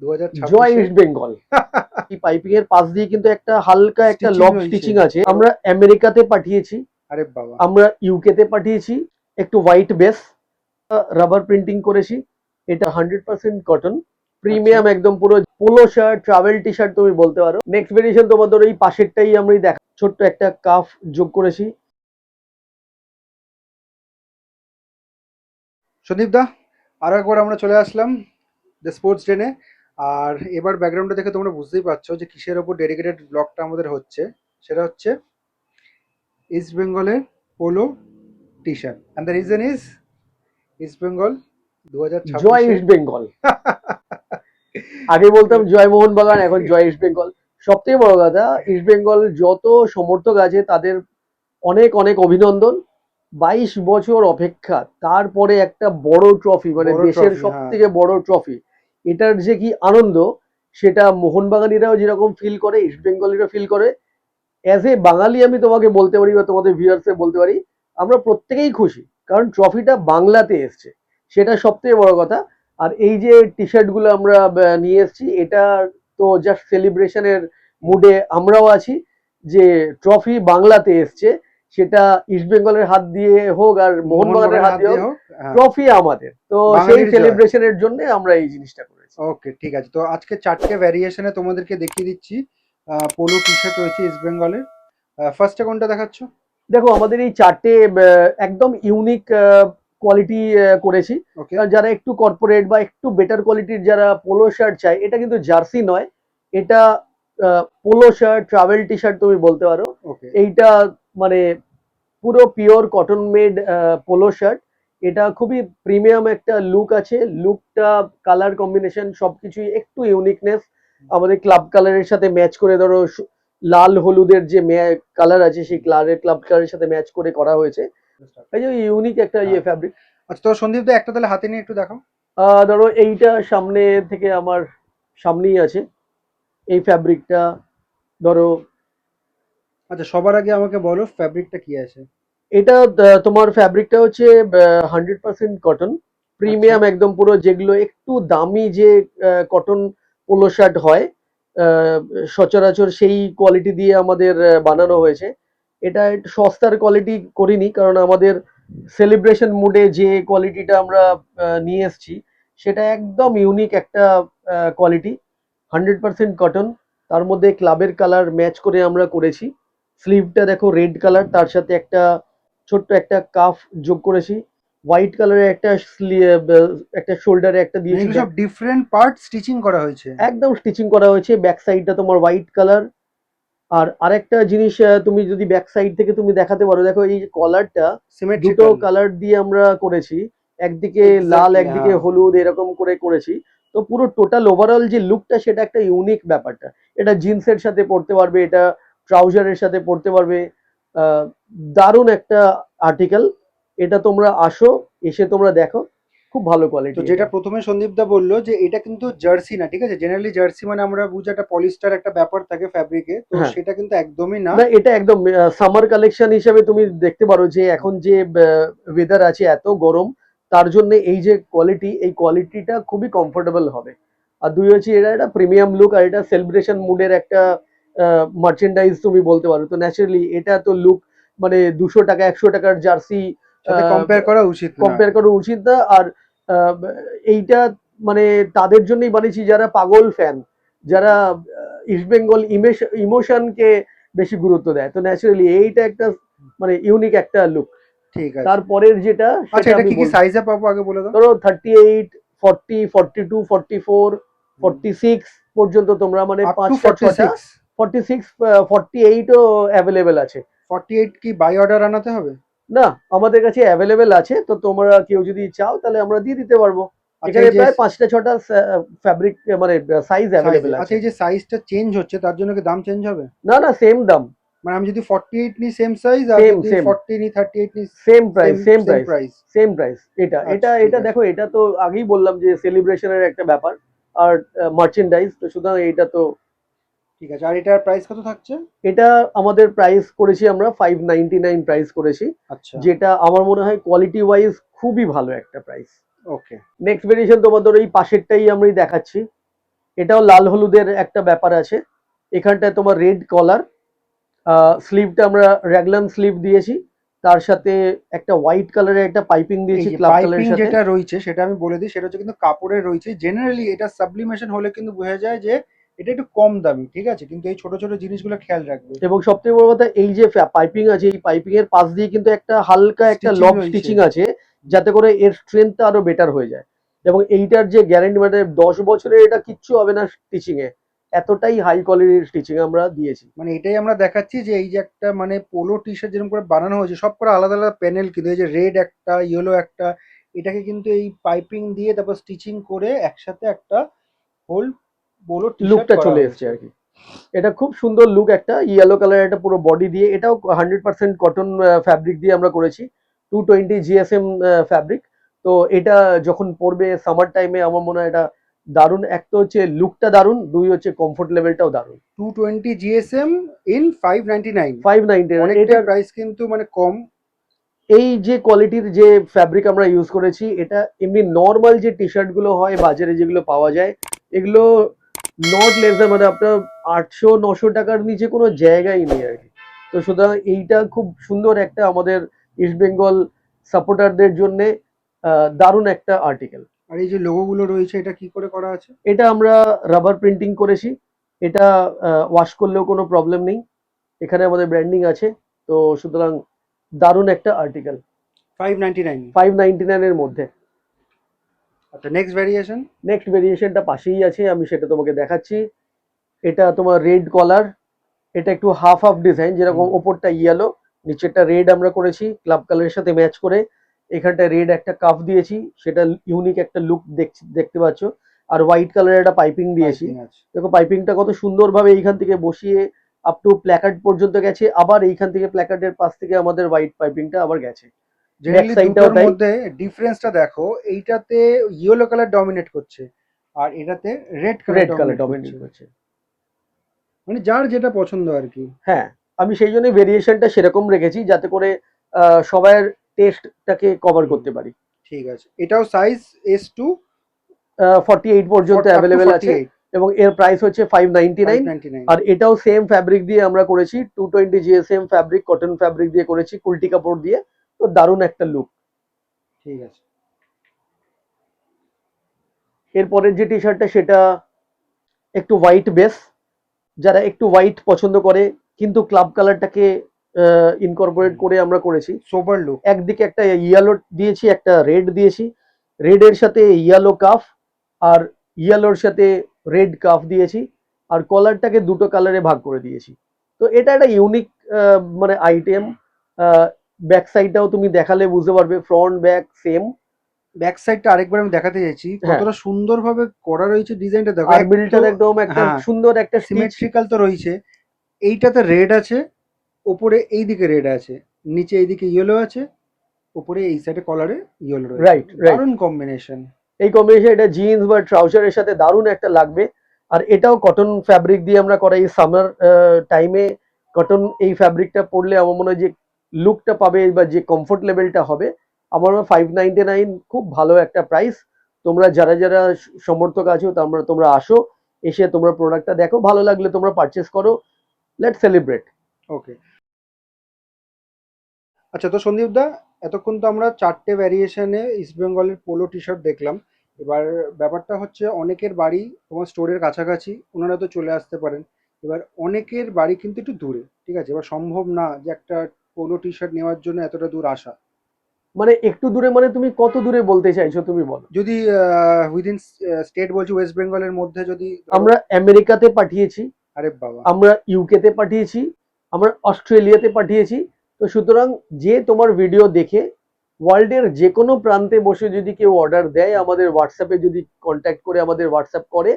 জয় 2026 east Bengal. এই piping এর পাশ দিয়ে কিন্তু একটা হালকা একটা লক স্টিচিং আছে। আমরা আমেরিকাতে পাঠিয়েছি, আরে বাবা, আমরা ইউকে তে পাঠিয়েছি। একটু হোয়াইট বেস, রাবার প্রিন্টিং করেছি। এটা 100% কটন, প্রিমিয়াম একদম, পুরো polo shirt, travel T shirt তুমি বলতে পারো। নেক্সট ভেরিয়েশন তোমাদের এই পাশেরটাই আমরা দেখা, ছোট্ট একটা কাফ যোগ করেছি। সন্দীপ দা, আরো একবার আমরা চলে আসলাম দ্য স্পোর্টস ডেনে। আর এবার ব্যাকগ্রাউন্ডটা দেখে তোমরা বুঝতেই পারছো যে কিসের ওপর ডেডিকেটেড ব্লগটা আমাদের হচ্ছে। সেটা হচ্ছে ইস্ট বেঙ্গলের polo T shirt, and the reason is East Bengal জয় 2026-এ। ইস্ট বেঙ্গল। আগে বলতাম জয় মোহনবাগান, এখন জয় ইস্ট বেঙ্গল। সব থেকে বড় কথা, ইস্ট বেঙ্গল যত সমর্থক আছে তাদের অনেক অনেক অভিনন্দন। 22 বছর অপেক্ষা, তারপরে একটা বড় ট্রফি, মানে বড় দেশের ট্রফি, সব হ্যাঁ। থেকে বড় ট্রফি, এটার যে কি আনন্দ, সেটা মোহনবাগানিরাও যেরকম ফিল করে, ইস্ট বেঙ্গলিরা ফিল করে। অ্যাজ এ বাঙালি আমি তোমাকে বলতে পারি বা তোমাদের ভিউয়ার্সে বলতে পারি, আমরা প্রত্যেকেই খুশি, কারণ ট্রফিটা বাংলাতে এসছে, সেটা সব থেকে বড় কথা। আর এই যে টি শার্ট গুলো আমরা নিয়ে এসেছি, এটা তো জাস্ট সেলিব্রেশনের মুডে আমরাও আছি, যে ট্রফি বাংলাতে এসছে, সেটা ইস্ট বেঙ্গলের হাত দিয়ে হোক আর মোহনবাগানের হাত দিয়ে হোক, হোক, হ্যাঁ, ট্রফি আমাদের। তো সেই বাঙালির জয়। সেলিব্রেশনের জন্য আমরা এই জিনিসটা করেছি। ওকে, ঠিক আছে। তো আজকে 4টে ভ্যারিয়েশনে তোমাদেরকে দেখিয়ে দিচ্ছি পোলো টি শার্ট রয়েছে ইস্ট বেঙ্গলের। ফার্স্টে কোনটা দেখাচ্ছ? দেখো, আমাদের এই চারটে একদম ইউনিক কোয়ালিটি করেছি। ওকে, কারণ যারা একটু কর্পোরেট বা একটু বেটার কোয়ালিটির যারা পোলো শার্ট চায়, এটা কিন্তু জার্সি নয়, এটা polo shirt, travel T shirt তুমি বলতে পারো। ওকে। এইটা মানে পুরো pure cotton made polo shirt. এটা খুবই প্রিমিয়াম একটা লুক আছে, লুকটা, কালার কম্বিনেশন সবকিছুই একটু ইউনিকনেস। আমাদের ক্লাব কালারের সাথে ম্যাচ করে, ধরো লাল হলুদের যে কালার আছে, সেই ক্লাব কালারের সাথে ম্যাচ করে করা হয়েছে। এই যে ইউনিক একটা হ্যাঁ। ফ্যাব্রিক। আচ্ছা, তো সন্দীপ দা একটা তাহলে হাতে নিয়ে একটু দেখাও। ধরো এইটা সামনে থেকে আমার সামনেই আছে, এই ফ্যাব্রিকটা ধরো। আচ্ছা, সবার আগে আমাকে বলো ফ্যাব্রিকটা কি আছে। এটা তোমার ফ্যাব্রিকটা হচ্ছে 100% কটন, প্রিমিয়াম আচ্ছা, একদম, পুরো যেগুলো একটু দামি যে কটন পোলো শার্ট হয়, আহ, সচরাচর সেই কোয়ালিটি দিয়ে আমাদের বানানো হয়েছে। এটা একটু সস্তার কোয়ালিটি করিনি, কারণ আমাদের সেলিব্রেশন মুডে যে কোয়ালিটিটা আমরা নিয়ে এসেছি, সেটা একদম ইউনিক একটা কোয়ালিটি। 100% কটন, তার মধ্যে ক্লাবের কালার ম্যাচ করে আমরা করেছি। স্লিভটা দেখো রেড কালার, তার সাথে একটা ছোট্ট একটা কাফ যোগ করেছি। হোয়াইট কালারের একটা একটা শোল্ডারে একটা মানে দিয়েছি, এগুলো সব ডিফারেন্ট পার্ট স্টিচিং করা হয়েছে। একদম স্টিচিং করা হয়েছে। ব্যাক সাইডটা তোমার হোয়াইট কালার। আর আরেকটা জিনিস, তুমি যদি ব্যাক সাইড থেকে তুমি দেখাতে পারো, দেখো এই যে কলারটা দুটো সিমেট্রিক্যাল। কালার দিয়ে আমরা করেছি, একদিকে লাল এক্স্যাক্টলি, একদিকে হ্যাঁ। হলুদ, এরকম করে করেছি। তো পুরো টোটাল ওভারঅল যে লুকটা, সেটা একটা ইউনিক ব্যাপারটা। এটা জিন্সের সাথে পরতে পারবে, এটা ট্রাউজারের সাথে পরতে পারবে। আহ, দারুণ একটা আর্টিকেল। এটা তোমরা আসো, এসে তোমরা দেখো, খুব ভালো তো কোয়ালিটি যেটা এটা। প্রথমে সন্দীপ দা বললো যে এটা কিন্তু জার্সি না, ঠিক আছে? জেনারেলি জার্সি মানে আমরা বুঝি একটা পলিস্টার একটা ব্যাপার থাকে ফ্যাব্রিকে, তো হ্যাঁ, সেটা কিন্তু একদমই না। না এটা একদম সামার কালেকশন হিসেবে তুমি দেখতে পারো, যে এখন যে ওয়েদার আছে এত গরম, তার জন্য এই যে কোয়ালিটি, এই কোয়ালিটিটা খুবই কমফোর্টেবল হবে। আর দুই হচ্ছে, এটা একটা প্রিমিয়াম লুক, আর এটা সেলিব্রেশন মুডের একটা মার্চেন্ডাইজ তুমি বলতে পারো। তো ন্যাচারালি এটা তো লুক, মানে 200 টাকা 100 টাকার জার্সি সাথে কম্পেয়ার করা উচিত না। কম্পেয়ার করা উচিত না। আর আহ, এইটা মানে তাদের জন্যই বানিয়েছি যারা পাগল ফ্যান, যারা ইস্টবেঙ্গল ইমোশনকে বেশি গুরুত্ব দেয়। তো ন্যাচারালি এইটা একটা মানে ইউনিক একটা লুক। ঠিক আছে। তারপরের যেটা, আচ্ছা, সেটা এটা আমি কি কি বলবো। সাইজে পাবো আগে বলে দাও। ধরো 38, 40, 42, 44, 46 পর্যন্ত তোমরা, মানে আপ টু 5টা 6টা। 46। 46, 48ও অ্যাভেলেবেল আছে। 48 কি বাই অর্ডার আনাতে হবে? না, আমাদের কাছে অ্যাভেলেবেল আছে। তো তোমরা কেউ যদি চাও, তাহলে আমরা দিয়ে দিতে পারবো। আচ্ছা, এখানে এই যে প্রায় 5টা 6টা ফ্যাব্রিক, মানে সাইজ সাইজ, অ্যাভেলেবেল আচ্ছা আছে। এই যে সাইজটা চেঞ্জ হচ্ছে তার জন্য কি দাম চেঞ্জ হবে? না না, সেম দাম। মানে আমি যদি 48 নিই সেম সাইজ, আর সেম যদি সেম 40 নিই 38 নিই same same price, same same price, price? Same price. এটা এটা আচ্ছা, ঠিক এটা আছে। দেখো, এটা তো আগেই বললাম যে সেলিব্রেশনের একটা ব্যাপার, আর মার্চেন্ডাইজ, তো সুতরাং এটা তো। ঠিক আছে, আর এটার প্রাইস কত থাকছে? এটা আমাদের প্রাইস করেছি আমরা 599 প্রাইস করেছি, আচ্ছা, যেটা আমার মনে হয় কোয়ালিটি ওয়াইজ খুবই ভালো একটা প্রাইস। ওকে। নেক্সট ভেরিয়েশন তোমাদের এই পাশেরটাই আমি দেখাচ্ছি। এটাও লাল হলুদের একটা ব্যাপার আছে। এখানটায় তোমার রেড কলার, স্লিভটা আমরা র্যাগলান স্লিভ দিয়েছি, তার সাথে একটা হোয়াইট কালারের একটা পাইপিং এই দিয়েছি যে ক্লাব পাইপিং কালারের সাথে। যেটা রয়েছে সেটা আমি বলে দিই, সেটা হচ্ছে কিন্তু কাপড়ের রয়েছে। জেনারেলি এটা সাবলিমেশন হলে কিন্তু বোঝা যায় যে এটা একটু কম দামি, ঠিক আছে, কিন্তু এই ছোট ছোট জিনিসগুলো খেয়াল রাখবে। এবং সবথেকে বড় কথা, এই যে পাইপিং আছে, এই পাইপিং এর পাশ দিয়ে কিন্তু একটা হালকা একটা স্টিচিং লক রয়েছে। স্টিচিং আছে, যাতে করে এর স্ট্রেংথটা আরো বেটার হয়ে যায়। এবং এইটার যে গ্যারান্টি, মানে 10 বছরের এটা কিচ্ছু হবে না স্টিচিং এ, এতটাই হাই কোয়ালিটির স্টিচিং আমরা দিয়েছি। মানে এটাই আমরা দেখাচ্ছি যে এই যে একটা মানে পোলো টি শার্ট যেরকম করে বানানো হয়েছে সব করে আলাদা আলাদা প্যানেল, কিন্তু এই যে রেড একটা, ইয়েলো একটা, এটাকে কিন্তু এই পাইপিং দিয়ে তারপর স্টিচিং করে একসাথে একটা হোল পোলো টি শার্ট লুকটা করা চলে এসছে হয়েছে। আর কি। এটা খুব সুন্দর লুক, একটা ইয়েলো কালার একটা পুরো বডি দিয়ে, এটাও 100% কটন ফ্যাব্রিক দিয়ে আমরা করেছি, 220 জিএসএম ফ্যাব্রিক। তো এটা যখন পরবে সামার টাইমে, আমার মনে হয় এটা দারুণ। এক তো হচ্ছে লুকটা দারুণ, দুই হচ্ছে কমফোর্ট লেভেলটাও দারুণ। 220 জিএসএম ইন 599। 590 অনেকটাই এটার। প্রাইস কিন্তু মানে কম। এই যে কোয়ালিটির যে ফ্যাব্রিক আমরা ইউজ করেছি, এটা এমনি নর্মাল যে টি শার্ট গুলো হয় বাজারে যেগুলো পাওয়া যায়, এগুলো নট লেস দ্যান, মানে আপনার 800-900 টাকার নিচে কোনো জায়গাই নেই আর কি। তো সুতরাং এইটা খুব সুন্দর একটা আমাদের ইস্ট বেঙ্গল সাপোর্টারদের জন্য দারুণ একটা আর্টিকেল। আর এই যে লোগোগুলো রয়েছে এটা কি করে করা আছে? এটা আমরা রাবার প্রিন্টিং করেছি। এটা ওয়াশ করলেও কোনো প্রবলেম নেই, এখানে আমাদের ব্র্যান্ডিং আছে। তো সুতরাং দারুণ একটা আর্টিকেল, 599। 599 এর মধ্যে। আচ্ছা, নেক্সট ভ্যারিয়েশন। নেক্সট ভেরিয়েশনটা পাশেই আছে, আমি সেটা তোমাকে দেখাচ্ছি। এটা তোমার রেড কলার, এটা একটু হাফ হাফ ডিজাইন, যেরকম ওপরটা ইয়েলো, নিচেরটা রেড আমরা করেছি ক্লাব কালারের সাথে ম্যাচ করে। এখানটা রেড একটা কাফ দিয়েছি, সেটা ইউনিক একটা লুক দেখতে পাচ্ছ। আর হোয়াইট কালারের একটা পাইপিং দিয়েছি। পাইপিং আছে। দেখো পাইপিংটা কত সুন্দরভাবে এইখান থেকে বসিয়ে আপ টু প্ল্যাকার্ড পর্যন্ত গেছে, আবার এইখান থেকে প্ল্যাকার্ডের পাশ থেকে আমাদের হোয়াইট পাইপিংটা আবার গেছে। ব্যাক জেনারেলি সাইডটাও দুটোর তাই। মধ্যে ডিফারেন্সটা দেখো, এইটাতে ইয়েলো কালার ডমিনেট করছে আর এটাতে red colour red colour dominate dominate করছে। করছে। মানে যার যেটা পছন্দ আর কি। হ্যাঁ, আমি সেই জন্য ভেরিয়েশনটা সেরকম রেখেছি, যাতে করে সবার টেস্টটাকে কভার করতে পারি। ঠিক আছে, এটাও সাইজ S2, 48 পর্যন্ত আপ টু অ্যাভেলেবেল আছে, 48। এবং এর প্রাইস হচ্ছে 599। 599। আর এটাও সেম ফ্যাব্রিক দিয়ে আমরা করেছি, 220 জিএসএম ফ্যাব্রিক, কটন ফ্যাব্রিক দিয়ে করেছি, কুলটি কাপড় দিয়ে। তো দারুণ একটা লুক। ঠিক আছে। এরপরের যে টি শার্টটা, সেটা একটু হোয়াইট বেস, যারা একটু হোয়াইট পছন্দ করে কিন্তু ক্লাব কালারটাকে ইনকর্পোরেট করে আমরা করেছি। সোবার লুক। একদিকে একটা ইয়েলো দিয়েছি, একটা রেড দিয়েছি, রেড এর সাথে ইয়েলো কাফ, আর ইয়েলোর সাথে রেড কাফ দিয়েছি, আর কলারটাকে দুটো কালারে ভাগ করে দিয়েছি। তো এটা একটা ইউনিক মানে আইটেম। ব্যাক সাইডটাও তুমি দেখালে বুঝতে পারবে, ফ্রন্ট ব্যাক সেম। ব্যাক সাইডটা আরেকবার আমি দেখাতে চাইছি হ্যাঁ, কতটা সুন্দরভাবে করা রয়েছে, ডিজাইনটা দেখো। আর মিলটার একদম একটা হ্যাঁ, সুন্দর একটা স্টিচ। সিমেট্রিক্যাল তো রয়েছে। এইটাতে রেড আছে, ওপরে এই দিকে রেড আছে, নিচে এইদিকে ইয়েলো আছে, উপরে এই সাইডে কলারে ইয়েলো রয়েছে। Right right. দারুণ কম্বিনেশন। এই কম্বিনেশন এটা জিন্স বা ট্রাউজারের সাথে দারুণ একটা লাগবে। আর এটাও কটন ফ্যাব্রিক দিয়ে আমরা করা, এই সামার টাইমে কটন এই ফ্যাব্রিকটা পরলে আমার মনে হয় যে লুকটা পাবে বা যে কমফোর্ট লেভেলটা হবে, আমার মনে হয় 599 খুব ভালো একটা প্রাইস। তোমরা যারা যারা সমর্থক আছো তোমরা আসো, এসে তোমরা প্রোডাক্টটা দেখো, ভালো লাগলে তোমরা পারচেস করো। Let's celebrate. ওকে। আচ্ছা, তো সন্দীপ দা, এতক্ষণ তো আমরা চারটে ভ্যারিয়েশনে ইস্ট বেঙ্গলের পোলো টি শার্ট দেখলাম। এবার ব্যাপারটা হচ্ছে অনেকের বাড়ি তোমার স্টোরের কাছাকাছি, ওনারা তো চলে আসতে পারেন। এবার অনেকের বাড়ি কিন্তু একটু দূরে, ঠিক আছে, এবার সম্ভব না যে একটা পোলো টি শার্ট নেওয়ার জন্য এতটা দূর আসা। মানে একটু দূরে, মানে তুমি কত দূরে বলতে চাইছো তুমি বলো। যদি উইদিন স্টেট বলছি, ওয়েস্ট বেঙ্গলের মধ্যে যদি আমরা আমেরিকাতে পাঠিয়েছি, আরে বাবা। আমরা ইউকেতে পাঠিয়েছি, আমরা অস্ট্রেলিয়াতে পাঠিয়েছি। তো সুতরাং যে তোমার ভিডিও দেখে ওয়ার্ল্ডের যে কোনো প্রান্তে বসে যদি কেউ অর্ডার দেয়, আমাদের হোয়াটসঅ্যাপে যদি কন্ট্যাক্ট করে আমাদের হোয়াটসঅ্যাপ করে,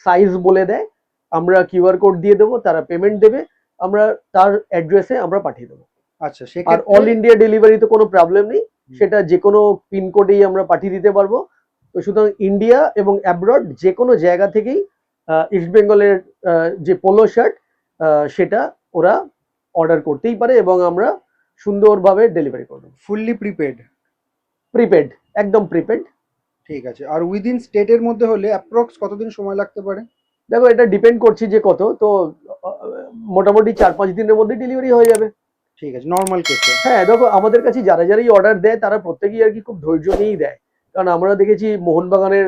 সাইজ বলে দেয়, আমরা কিউআর কোড দিয়ে দেবো, তারা পেমেন্ট দেবে, আমরা তার অ্যাড্রেসে আমরা পাঠিয়ে দেবো। আচ্ছা, আর সেক্ষেত্রে অল ইন্ডিয়া ডেলিভারি তো কোনো প্রবলেম নেই, সেটা যে কোনো পিনকোডেই আমরা পাঠিয়ে দিতে পারবো। তো সুতরাং ইন্ডিয়া এবং অ্যাব্রড যে কোনো জায়গা থেকেই ইস্ট বেঙ্গলের যে পোলো শার্ট সেটা ওরা অর্ডার করতেই পারে, এবং আমরা সুন্দরভাবে ডেলিভারি করব। Fully prepaid. প্রিপেড, একদম প্রিপেড। ঠিক আছে। আর উইদিন স্টেটের মধ্যে হলে অ্যাপ্রক্স কতদিন সময় লাগতে পারে? দেখো এটা ডিপেন্ড করছে যে কত, তো মোটামুটি 4-5 দিনের মধ্যে ডেলিভারি হয়ে যাবে। ঠিক আছে, নর্মাল কেসে। হ্যাঁ দেখো আমাদের কাছে যারাই অর্ডার দেয় তারা প্রত্যেকেই আর কি খুব ধৈর্য নিয়েই দেয়, কারণ আমরা দেখেছি মোহনবাগানের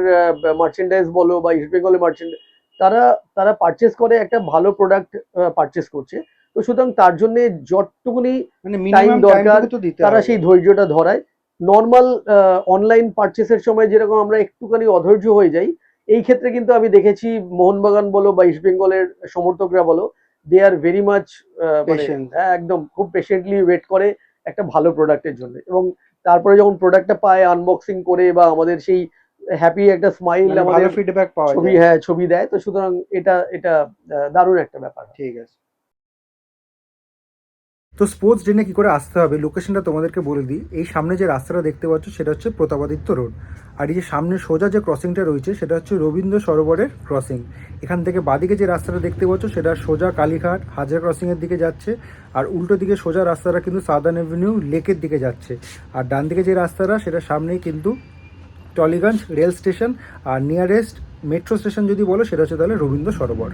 মার্চেন্ডাইজ বলো বা ইস্ট বেঙ্গলের মার্চেন্ট, তারা তারা পারচেস করে একটা ভালো প্রোডাক্ট পারচেস করছে, তো সুতরাং তার জন্য যতটুকুনি মানে টাইম মিনিমাম দরকার টাইমটুকু তো দিতে তারা হবে। সেই ধৈর্যটা ধরায়। নর্মাল অনলাইন পারচেসের সময় যেরকম আমরা একটুখানি অধৈর্য হয়ে যাই, এই ক্ষেত্রে কিন্তু আমি দেখেছি মোহনবাগান বলো বা ইস্ট বেঙ্গলের সমর্থকরা বলো, দে আর ভেরি মাচ মানে পেশেন্স। একদম খুব পেশেন্টলি ওয়েট করে একটা ভালো প্রোডাক্টের জন্য, এবং তারপরে যখন প্রোডাক্টটা পায় আনবক্সিং করে বা আমাদের সেই হ্যাপি একটা স্মাইল মানে আমাদের ভালো ফিডব্যাক পাওয়া ছবি, যায়। হ্যাঁ ছবি দেয়, তো সুতরাং এটা এটা দারুণ একটা ব্যাপার। ঠিক আছে। তো স্পোর্টস ড্রেনে কী করে আসতে হবে লোকেশনটা তোমাদেরকে বলে দিই। এই সামনে যে রাস্তাটা দেখতে পাচ্ছ সেটা হচ্ছে প্রতাপাদিত্য রোড, আর এই যে সামনে সোজা যে ক্রসিংটা রয়েছে সেটা হচ্ছে রবীন্দ্র সরোবরের ক্রসিং। এখান থেকে বাদিকে যে রাস্তাটা দেখতে পাচ্ছ সেটা সোজা কালীঘাট হাজার ক্রসিংয়ের দিকে যাচ্ছে, আর উল্টো দিকে সোজা রাস্তাটা কিন্তু সাদার্ন অ্যাভিনিউ লেকের দিকে যাচ্ছে, আর ডান দিকে যে রাস্তাটা সেটা সামনেই কিন্তু টলিগঞ্জ রেল স্টেশন, আর নিয়ারেস্ট মেট্রো স্টেশন যদি বলো সেটা হচ্ছে তাহলে রবীন্দ্র সরোবর।